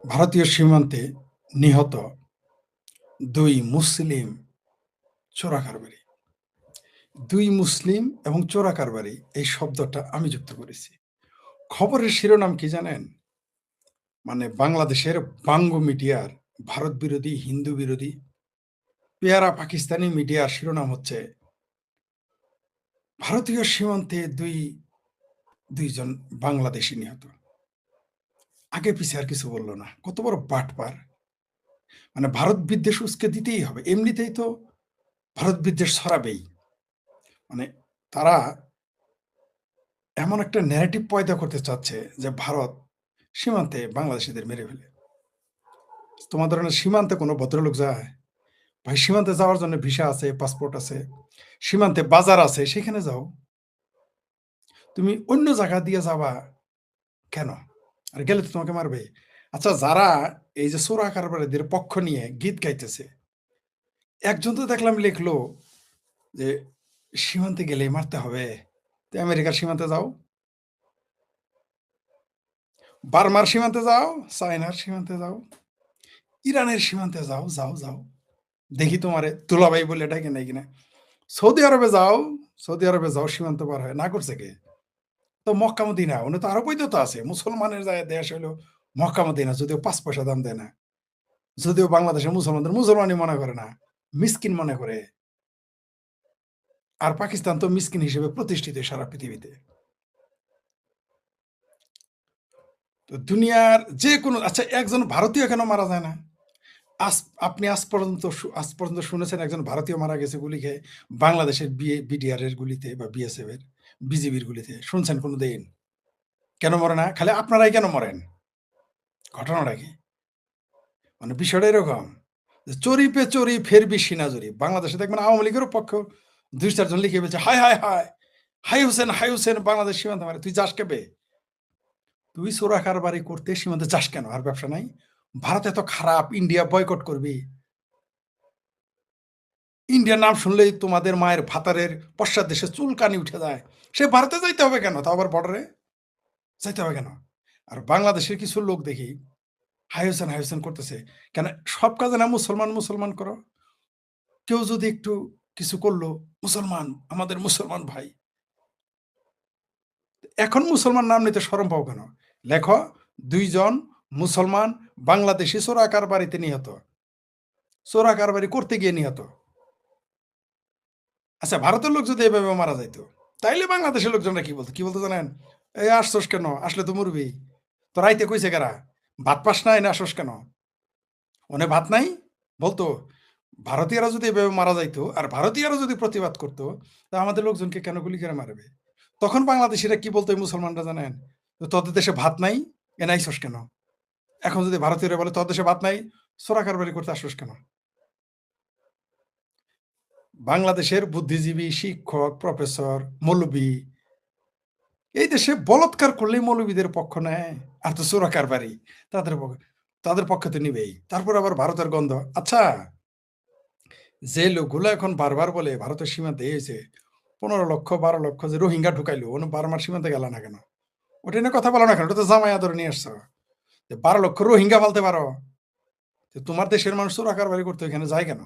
ভারতীয় সীমান্তে নিহত ২ মুসলিম চোরাকারবারি। ২ মুসলিম এবং চোরাকারবারি এই শব্দটা আমি যুক্ত করেছি। খবরের শিরোনাম কি জানেন? মানে বাংলাদেশের বাঙ্গ মিডিয়ার ভারত বিরোধী, হিন্দু বিরোধী, পেয়ারা পাকিস্তানি মিডিয়ার শিরোনাম হচ্ছে ভারতীয় সীমান্তে ২ জন বাংলাদেশী নিহত। আগে পিছে আর কিছু বলল না। কত বড় বাটপার! মানে ভারত বিদ্বেষ উসকে দিতেই হবে। এমনিতেই তো ভারত বিদ্বেষ ছড়াবেই। মানে তারা এমন একটা ন্যারেটিভ পয়দা করতে চাচ্ছে যে ভারত সীমান্তে বাংলাদেশীদের মেরে ফেলে। তোমার ধরনের সীমান্তে কোনো ভদ্রলোক যায়? ভাই সীমান্তে যাওয়ার জন্য ভিসা আছে, পাসপোর্ট আছে, সীমান্তে বাজার আছে, সেখানে যাও। তুমি অন্য জায়গা দিয়ে যাবা কেন? আর গেলে তো তোমাকে মারবে। আচ্ছা যারা এই যে চোরা কারবারিদের পক্ষ নিয়ে গীত গাইতেছে, একজন তো দেখলাম লিখলো যে সীমান্তে গেলেই মারতে হবে। তো আমেরিকার সীমান্তে যাও, বার্মার সীমান্তে যাও, চায়নার সীমান্তে যাও, ইরানের সীমান্তে যাও, যাও, যাও। দেখি তোমারে দুলাভাই বলে ডাকে নাই কিনা। সৌদি আরবে যাও, সৌদি আরবে যাও সীমান্ত পার হয়। না করছে কে? তো মক্কা মদিনা, উনি তো আরো বৈধতা আছে। মুসলমানের যায় দেশ হইলো মক্কা মদিনা, যদিও ৫ পয়সা দাম দেয় না। যদিও বাংলাদেশের মুসলমানদের মুসলমানই মনে করে না, মিসকিন মনে করে। আর পাকিস্তান তো মিসকিন হিসেবে প্রতিষ্ঠিত সারা পৃথিবীতে। তো দুনিয়ার যেকোনো আচ্ছা একজন ভারতীয় কেন মারা যায় না? আজ আপনি আজ পর্যন্ত শুনেছেন একজন ভারতীয় মারা গেছে গুলি খেয়ে বাংলাদেশের বিডিআর এর গুলিতে বা বিএসএফ এর, বিজিবির গুলিতে শুনছেন কোনদিন? কেন মরে না? খালি আপনারাই কেন মরেন? ঘটনাটা কি? মানে বিষয়টা এরকম যে চোরি পে চোরি ফেরবি সিনা জরিপ। বাংলাদেশে দেখবেন আওয়ামী লীগেরও পক্ষ ২-৪ জন লিখে ফেলছে, হায়, হায়, হায়! হাই হোসেন বাংলাদেশ সীমান্ত মারে। তুই যাস কেবে? তুই চোরা কারবারি করতে সীমান্তে যাস কেন? আর ব্যবসা নাই? ভারত এত খারাপ, ইন্ডিয়া বয়কট করবি? ইন্ডিয়ার নাম শুনলেই তোমাদের মায়ের ভাতারের পশ্চাৎদেশে চুলকানি উঠে যায়। সে ভারতে যাইতে হবে কেন? তাও আবার বর্ডারে? যাইতে হবে কেন? আর বাংলাদেশের কিছু লোক দেখি হাই হোসেন করতেছে। কেন সব কাজে না মুসলমান, মুসলমান করো? কেউ যদি একটু কিছু করলো, মুসলমান, আমাদের মুসলমান ভাই। এখন মুসলমান নাম নিতে শরম পাও কেন? লেখো ২ জন মুসলমান বাংলাদেশী চোরা কারবারিতে নিহত। চোরা কারবারি করতে গিয়ে নিহত। আচ্ছা ভারতের লোক যদি এভাবে মারা যাইতো, তাইলে বাংলাদেশের লোকজনরা কি বলতো? কি বলতো জানেন? "এই আসছস কেন? আসলে তো মরবি। তোর আইতে কইছে কারা? ভাত পাস নাই না আসস কেন? ওনে ভাত নাই?" বলতো। ভারতীয়রা যদি এভাবে মারা যাইতো আর ভারতীয়রা যদি প্রতিবাদ করতো, তা আমাদের লোকজনকে কেন গুলি করে মারবে? তখন বাংলাদেশীরা কি বলতো এই মুসলমানরা জানেন? যে, "তোদের দেশে ভাত নাই? এনে আইছস কেন?" এখন যদি ভারতীয়রা বলে, "তোর দেশে ভাত নাই? চোরা কারবারি করতে আসছস কেন?" বাংলাদেশের বুদ্ধিজীবী, শিক্ষক, প্রফেসর, মৌলবি এই দেশে বলাৎকার করলেই মৌলবীদের পক্ষ নেয়। আর তো চোরা কারবারি তাদের পক্ষে তো নিবেই। তারপর আবার ভারতের গন্ধ। আচ্ছা, যে লোকগুলো এখন বারবার বলে ভারতের সীমান্তে এই হইছে ১৫ লক্ষ ১২ লক্ষ যে রোহিঙ্গা ঢুকাইলো, বার্মার সীমান্তে গেল না কেন? ওটা নিয়ে কথা বলো না কেন? ওটা তো জামাই আদরে নিয়ে আসছো। যে ১২ লক্ষ রোহিঙ্গা ফালতে পারো। তো তোমার দেশের মানুষ চোরা কারবারি করতে ওইখানে যায় কেন?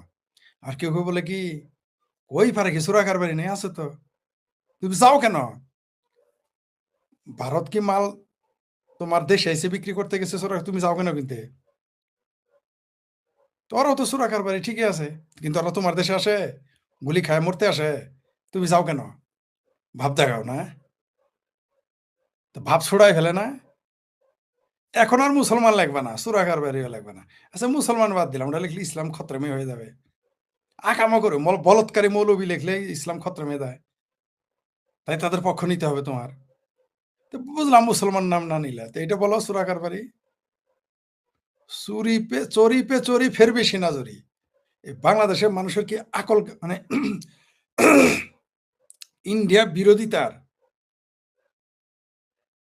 আর কেউ বলে কি, "কই পারে কি চোরা কারবারি নেই, আছে তো। তুমি যাও কেন? ভারত কি মাল তোমার দেশে এসে বিক্রি করতে গেছে চোরা, তুমি যাও কেন কিনতে? তো ওরাও তো চোরা কারবারি ঠিকই আছে। কিন্তু ওরা তোমার দেশে আসে, গুলি খায় মরতে আসে। তুমি যাও কেন? ভাব দেখাও না? তো ভাব ছুড়ায় ফেলে না? এখন আর মুসলমান লাগবে না, চোরা কারবারিও লাগবে না। আচ্ছা মুসলমান বাদ দিলাম, ওটা লিখলে ইসলাম খতরমই হয়ে যাবে। আকামো করে বলৎকারী মৌলবি লিখলে ইসলাম খতরম হয়ে যায়। তাই তাদের পক্ষ নিতে হবে তোমার। তো বুঝলাম মুসলমান নাম না নিলা। তো এইটা বলো চোরা কারবারি। চোরি পে চোরি ফের বেশি না জরি। এই বাংলাদেশের মানুষের কি আকল মানে ইন্ডিয়া বিরোধিতার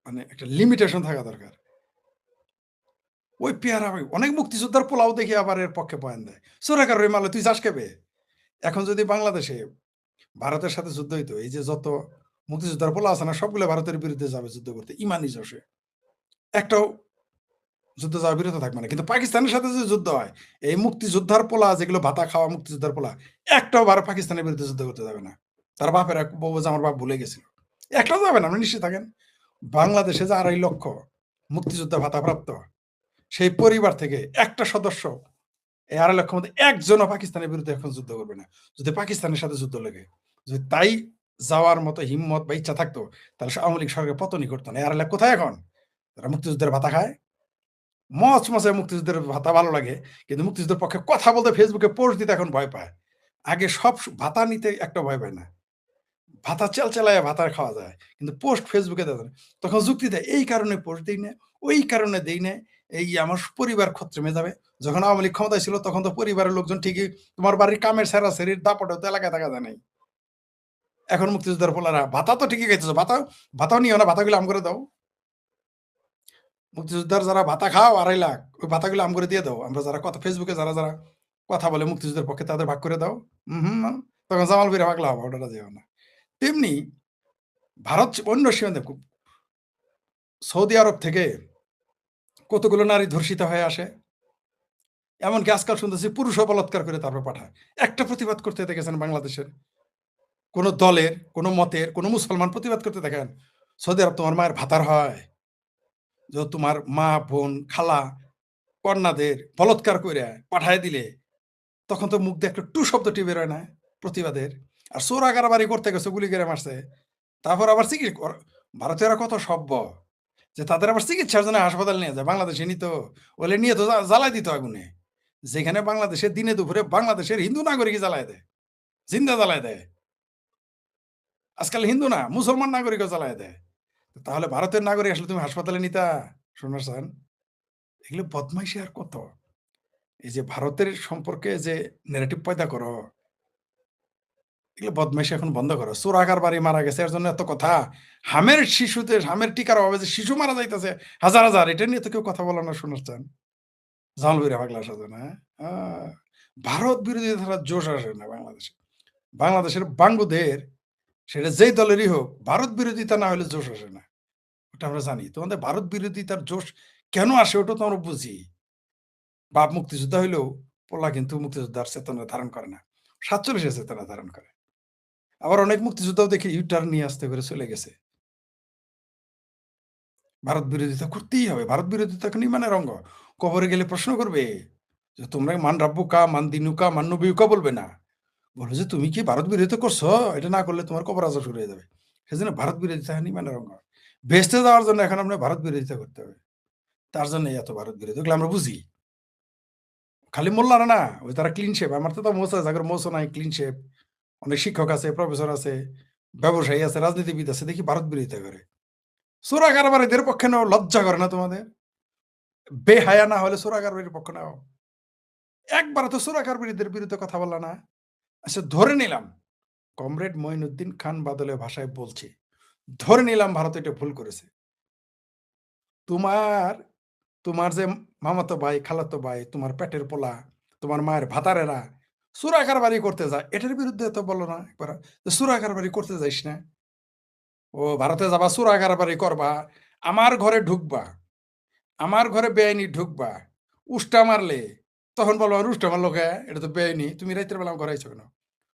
মানে একটা লিমিটেশন থাকা দরকার। ওই পেয়ারা ভাই অনেক মুক্তিযোদ্ধার পোলাও দেখি আবার এর পক্ষে বয়ান দেয়। চোরা কারবারি মারলে তুই যাস কেবে? এখন যদি বাংলাদেশে ভারতের সাথে যুদ্ধ হইতো, এই যে যত মুক্তিযোদ্ধার পোলা আছে না সবগুলো ভারতের বিরুদ্ধে যাবে যুদ্ধ করতে ইমানি জোশে। একটাও যুদ্ধ যাওয়া বিরত থাকবে না। কিন্তু পাকিস্তানের সাথে যদি যুদ্ধ হয়, এই মুক্তিযোদ্ধার পোলা যেগুলো ভাতা খাওয়া মুক্তিযোদ্ধার পোলা, একটাও পাকিস্তানের বিরুদ্ধে যুদ্ধ করতে যাবে না। তার বাপেরা বলব যে আমার বাপ ভুলে গেছিল। একটাও যাবে না, আপনি নিশ্চিত থাকেন। বাংলাদেশে যে ২.৫ লক্ষ মুক্তিযোদ্ধা ভাতাপ্রাপ্ত, সেই পরিবার থেকে একটা সদস্য এই ২.৫ লক্ষের মধ্যে একজনও পাকিস্তানের বিরুদ্ধে এখন যুদ্ধ করবে না। যদি পাকিস্তানের সাথে যুদ্ধ লাগে। যদি তাই যাওয়ার মতো হিম্মত বা ইচ্ছা থাকতো, তাহলে আওয়ামী লীগ সরকার পতনই করত না। এই ২.৫ লাখ কোথায় এখন? তারা মুক্তিযুদ্ধের ভাতা খায়। মচমচে মুক্তিযুদ্ধের ভাতা ভালো লাগে। কিন্তু মুক্তিযুদ্ধের পক্ষে কথা বলতে ফেসবুকে পোস্ট দিতে এখন ভয় পায়। আগে সব ভাতা নিতে একটা ভয় পায় না। ভাতা চেলচালায়া ভাতা খাওয়া যায়। কিন্তু পোস্ট ফেসবুকে দেয় না। তখন যুক্তি দেয়, "এই কারণে পোস্ট দেই না, ওই কারণে দেই না। এই আমার পরিবার খচ্চরে যাবে।" যখন আওয়ামী লীগ ক্ষমতায় ছিল তখন তো পরিবারের লোকজন ঠিকই তোমার বাড়ির কামের ছেঁড়াছেঁড়ির দাপটেও তো এলাকায় থাকা যায় নাই। এখন মুক্তিযোদ্ধার পোলারা ভাতা তো ঠিকই খাইতেছে। ভাতাও নিও না, ভাতাগুলো আমগরে দাও। মুক্তিযোদ্ধার যারা ভাতা খাও ২.৫ লাখ, ওই ভাতাগুলো আমগরে দিয়ে দাও। আমরা যারা কথা ফেসবুকে যারা কথা বলে মুক্তিযুদ্ধের পক্ষে তাদের ভাগ করে দাও। উহু, তখন জামাল ভাইরা পাগলা হবা, ওটাটা যেও না। তেমনি ভারত অন্য সীমান্তে সৌদি আরব থেকে কতগুলো নারী ধর্ষিত হয়ে আসে। এমনকি আজকাল শুনতেছি পুরুষও বলাৎকার করে তারপর পাঠায়। একটা প্রতিবাদ করতে দেখেছেন বাংলাদেশের? কোন দলের, কোন মতের, কোন মুসলমান প্রতিবাদ করতে দেখেন? সৌদি আরব তোমার মায়ের ভাতার হয়? যে তোমার মা, বোন, খালা, কন্যাদের বলাৎকার কইরা পাঠায় দিলে তখন তো মুখ দিয়ে একটা টু শব্দটি বের হয় না প্রতিবাদের। আর চোরা কারবারি করতে গেছে, গুলি করে মারছে। তারপর আবার ভারতীয়রা কত সভ্য যে তাদের আবার চিকিৎসার জন্য হাসপাতাল নিয়ে যায়। বাংলাদেশে নিত, ওলে নিয়ে তো জ্বালায় দিত আগুনে। যেখানে বাংলাদেশে দিনে দুপুরে বাংলাদেশের হিন্দু নাগরিকই জ্বালায় দেয়, জিন্দা জ্বালায় দেয়। আজকাল হিন্দু না, মুসলমান নাগরিকও জ্বালায় দেয়। তাহলে ভারতের নাগরিক আসলে তুমি হাসপাতালে নিতা? শোনার এগুলো বদমাইশি আর কত? এই যে ভারতের সম্পর্কে যে ন্যারেটিভ পয়দা করো, এগুলো বদমাইশি এখন বন্ধ করো। চোরাকার বাড়ি মারা গেছে এর জন্য এত কথা। হামের টিকার অভাবে যে শিশু মারা যাইতেছে হাজার, এটা নিয়ে তো কেউ কথা বলে না। শোনার জামাল ভাইরা পাগলা সাজে না? আ ভারত বিরোধী ধারার জোশ আসে না বাংলাদেশে। বাংলাদেশের বাঙ্গুদের সেটা যেই দলেরই হোক, ভারত বিরোধিতা না হলে জোশ আসে না। ওটা আমরা জানি। তোমাদের ভারত বিরোধিতার জোশ কেন আসে ওটা তো আমরা বুঝি। বাপ মুক্তিযোদ্ধা হইলেও পোলা কিন্তু মুক্তিযোদ্ধার চেতনা ধারণ করে না। ৪৭ এর চেতনা ধারণ করে। আবার অনেক মুক্তিযোদ্ধাও দেখি ইউ-টার্ন নিয়ে আস্তে করে চলে গেছে। ভারত বিরোধিতা করতেই হবে। ভারত বিরোধিতাকে নির্মাণের অঙ্গ। কবরে গেলে প্রশ্ন করবে যে, "তোমরা মান রাব্বুকা, মান দিনুকা, মান নবিয়ুকা" বলবে না। বলবে যে, "তুমি কি ভারত বিরোধিতা করছো? এটা না করলে তোমার কবর আজাব শুরু হয়ে যাবে।" সেজন্য ভারত বিরোধিতা নির্মাণের অঙ্গ। বেহেশতে যাওয়ার জন্য এখন আপনার ভারত বিরোধিতা করতে হবে। তার জন্যই এত ভারত বিরোধী। এগুলো আমরা বুঝি। খালি মোল্লারা না, ওই তারা ক্লিন শেপ। আমার তো মৌসা জাগর মৌসা নাই, ক্লিন শেপ। অনেক শিক্ষক আছে, প্রফেসর আছে, ব্যবসায়ী আছে, রাজনীতিবিদ আছে। দেখি ভারত বিরোধিতা করে। চোরা কারবারিদের পক্ষে নেওয়া লজ্জা করে না তোমাদের? বেহায়া না হলে চোরা কারবারির পক্ষ নাও। একবারও তো চোরা কারবারিদের বিরুদ্ধে কথা বললা না। আচ্ছা ধরে নিলাম, কমরেড মঈনুদ্দিন খান বাদলের ভাষায় বলছি। ধরে নিলাম ভারত এটা ভুল করেছে। তোমার, তোমার যে মামাতো ভাই, খালাতো ভাই, তোমার পেটের পোলা, তোমার মায়ের ভাতারেরা চোরা কারবারি করতে যায়। এটার বিরুদ্ধে তো বলো না একবার যে চোরা কারবারি করতে যাইস না। ও ভারতে যাবা চোরা কারবারি করবা, আমার ঘরে ঢুকবা। আমার ঘরে বেআইনি ঢুকবা। উষ্টা মারলে, তখন বলবা, "রুষ্টা মারলো কে? এটা তো বেআইনি। তুমি রাইতের বেলা আমার ঘরে আইছো কেন?"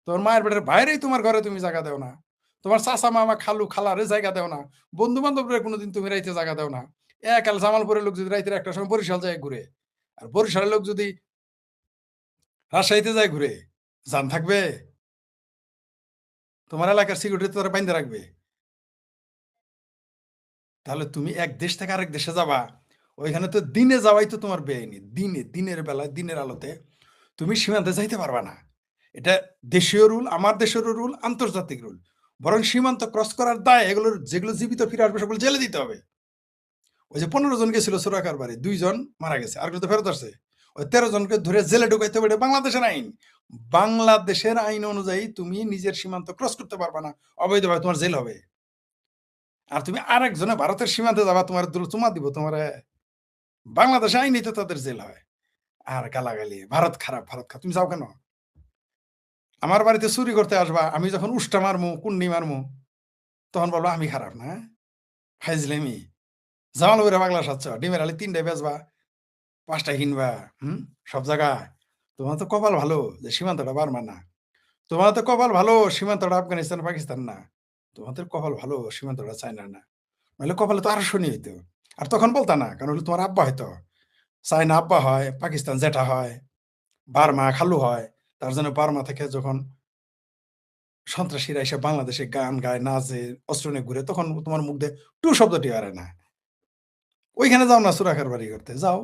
তোমার মায়ের পেটের বাইরেই তোমার ঘরে তুমি জায়গা দেও না। তোমার চাচা, মামা, খালু, খালারে জায়গা দেও না। বন্ধু-বান্ধবরে কোনোদিন তুমি রাইতে জায়গা দেও না। একাল জামালপুরের লোক যদি রাইতের ১ টার সময় বরিশাল যায় ঘুরে, আর বরিশালের লোক যদি রাজশাহীতে যায় ঘুরে, জান থাকবে? তোমার এলাকার সিকিউরিটি তো তারা বাইন্ধা রাখবে। তাহলে তুমি এক দেশ থেকে আরেক দেশে যাবা, ওইখানে তো দিনে যাওয়াই তো তোমার বেআইনি। দিনের বেলায়, দিনের আলোতে তুমি সীমান্তে যাইতে পারবা না। এটা দেশীয় রুল, আমার দেশেরও রুল, আন্তর্জাতিক রুল। বরং সীমান্ত ক্রস করার দায় এগুলোর যেগুলো জীবিত ফিরে আসবে সেগুলো জেলে দিতে হবে। ওই যে ১৫ জন গেছিল চোরা কারবারি, ২ জন মারা গেছে। আরেকজন তো ফেরত আসছে। ওই ১৩ জনকে ধরে জেলে ঢুকাইতে হবে, এটা বাংলাদেশের আইন। বাংলাদেশের আইন অনুযায়ী তুমি নিজের সীমান্ত ক্রস করতে পারবা না। অবৈধভাবে তোমার জেল হবে। আর তুমি আরেকজনে ভারতের সীমান্তে যাবা, তোমার চুমা দিব তোমারে। বাংলাদেশে আইনেই তো তাদের জেল হয়। আর গালাগালি, ভারত খারাপ, ভারত খারাপ। তুমি যাও কেন? আমার বাড়িতে চুরি করতে আসবা, আমি যখন উষ্টা মারমু, কুন্ডি মারমু, তখন বলবা আমি খারাপ না? ফাইজলামি। জামাল বইরা পাগলা সাচ্ছ। ডিমের আলি ৩ টায় বেচবা। ৫ টা কিনবা, হুম? সব জায়গায়। তোমার তো কপাল ভালো যে সীমান্তটা বার্মা না। তোমার তো কপাল ভালো সীমান্তটা আফগানিস্তান, পাকিস্তান না। তোমাদের কপাল ভালো সীমান্তটা চায়না না। নাহলে কপালে তো আরো শনি হইতো। আর তখন বলতা না। কারণ হলো তোমার আব্বা হয়তো। চায়না আব্বা হয়, পাকিস্তান জ্যাঠা হয়, বার্মা খালু হয়। তার জন্য বার্মা থেকে যখন সন্ত্রাসীরা এসে বাংলাদেশে গান গায়, নাচে, অস্ত্র নিয়ে ঘুরে তখন তোমার মুখ দিয়ে টু শব্দটি বাড়ে না। ওইখানে যাও না চোরাকারবারি করতে, যাও।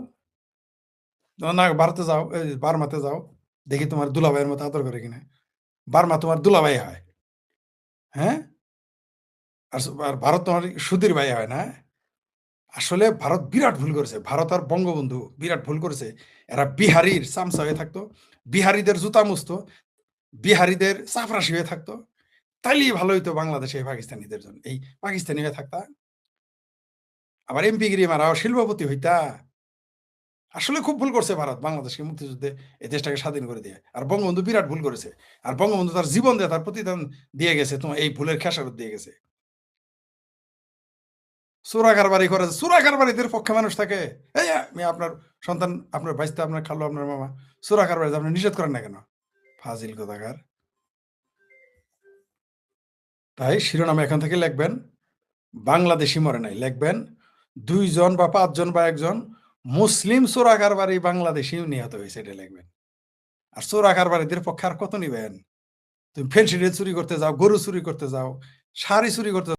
না ভারতে যাও, এই বার্মাতে যাও। দেখি তোমার দুলাভাইয়ের মতো আদর করে কিনা। বার্মা তোমার দুলাভাই হয়। হ্যাঁ? আর ভারত তোমার সুধীর ভাই হয় না? আসলে ভারত বিরাট ভুল করেছে। ভারত আর বঙ্গবন্ধু বিরাট ভুল করেছে। এরা বিহারীর চামচা হয়ে থাকতো। বিহারীদের জুতা মুছতো। বিহারীদের চাপরাশি হয়ে থাকতো। তাইলেই ভালো হইতো বাংলাদেশে পাকিস্তানিদের জন্য। এই পাকিস্তানি হয়ে থাকতা। আবার এমপিগিরি মারাও শিল্পপতি হইতা। আসলে খুব ভুল করছে ভারত বাংলাদেশকে মুক্তিযুদ্ধে এই দেশটাকে স্বাধীন করে দিয়ে। আর বঙ্গবন্ধু বিরাট ভুল করেছে। আর বঙ্গবন্ধু তার জীবন দিয়ে তার প্রতিদান দিয়ে গেছে। তোমার এই ভুলের খেসারত দিয়ে গেছে। চোরা কারবারি করে, চোরা কারবারিদের পক্ষে মানুষ থাকে। এই আপনার সন্তান, আপনার ভাইস্তা, আপনার খালু, আপনার মামা চোরা কারবারি আপনি নিষেধ করেন না কেন? ফাজিল কোথাকার। তাই শিরোনামে এখন থেকে লিখবেন বাংলাদেশি মরে নাই। লিখবেন ২ জন বা ৫ জন বা ১ জন মুসলিম চোরা কারবারি বাংলাদেশীও নিহত হয়েছে, এটা লিখবেন। আর চোরা কারবারিদের পক্ষে আর কত নিবেন? তুমি ফেন্সি চুরি করতে যাও, গরু চুরি করতে যাও, শাড়ি চুরি করতে